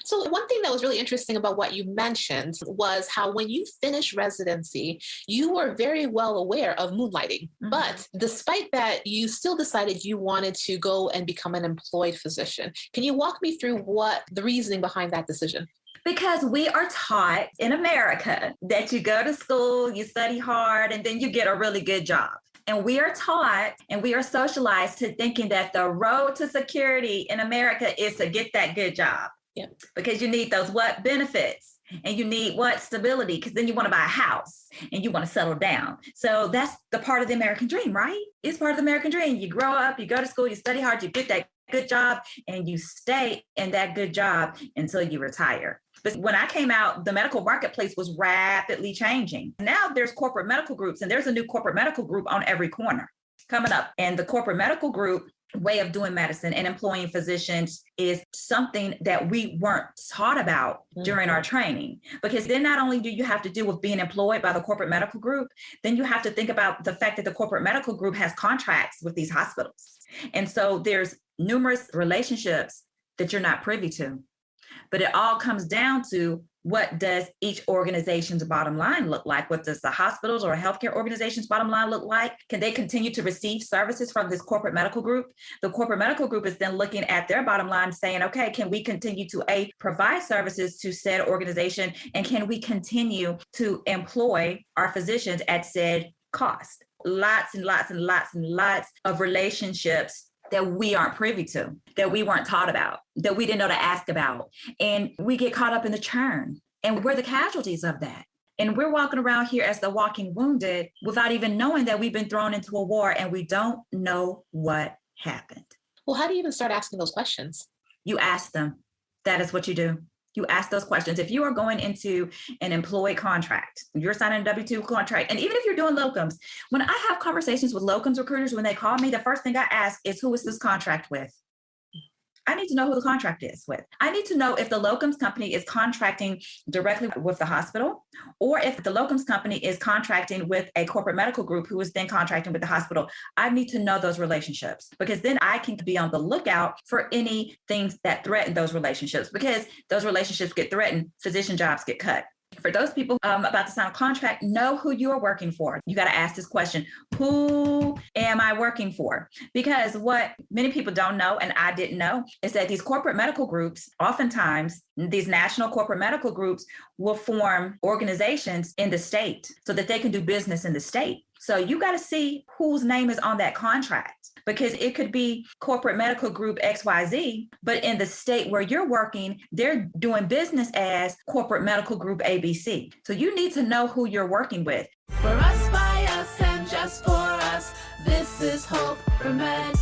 So one thing that was really interesting about what you mentioned was how when you finished residency, you were very well aware of moonlighting. Mhm. But despite that, you still decided you wanted to go and become an employed physician. Can you walk me through what the reasoning behind that decision? Because we are taught in America that you go to school, you study hard, and then you get a really good job. And we are taught and we are socialized to thinking that the road to security in America is to get that good job. Yeah. Because you need those what benefits and you need what stability, because then you want to buy a house and you want to settle down. So that's the part of the American dream, right? It's part of the American dream. You grow up, you go to school, you study hard, you get that good job, and you stay in that good job until you retire. But when I came out, the medical marketplace was rapidly changing. Now there's corporate medical groups, and there's a new corporate medical group on every corner coming up. And the corporate medical group way of doing medicine and employing physicians is something that we weren't taught about during our training. Because then not only do you have to deal with being employed by the corporate medical group, then you have to think about the fact that the corporate medical group has contracts with these hospitals. And so there's numerous relationships that you're not privy to. But it all comes down to, what does each organization's bottom line look like? What does the hospitals or healthcare organization's bottom line look like? Can they continue to receive services from this corporate medical group? The corporate medical group is then looking at their bottom line saying, okay, can we continue to provide services to said organization? And can we continue to employ our physicians at said cost? Lots and lots and lots and lots of relationships that we aren't privy to, that we weren't taught about, that we didn't know to ask about. And we get caught up in the churn, and we're the casualties of that. And we're walking around here as the walking wounded without even knowing that we've been thrown into a war and we don't know what happened. Well, how do you even start asking those questions? You ask them. That is what you do. You ask those questions. If you are going into an employee contract, you're signing a W-2 contract, and even if you're doing locums, when I have conversations with locums recruiters, when they call me, the first thing I ask is, who is this contract with? I need to know who the contract is with. I need to know if the locums company is contracting directly with the hospital, or if the locums company is contracting with a corporate medical group who is then contracting with the hospital. I need to know those relationships, because then I can be on the lookout for any things that threaten those relationships, because those relationships get threatened, physician jobs get cut. For those people about to sign a contract, know who you're working for. You got to ask this question: who am I working for? Because what many people don't know, and I didn't know, is that these corporate medical groups, oftentimes these national corporate medical groups, will form organizations in the state so that they can do business in the state. So you got to see whose name is on that contract, because it could be corporate medical group XYZ, but in the state where you're working, they're doing business as corporate medical group ABC. So you need to know who you're working with. For us, by us, and just for us, this is Hope for Med.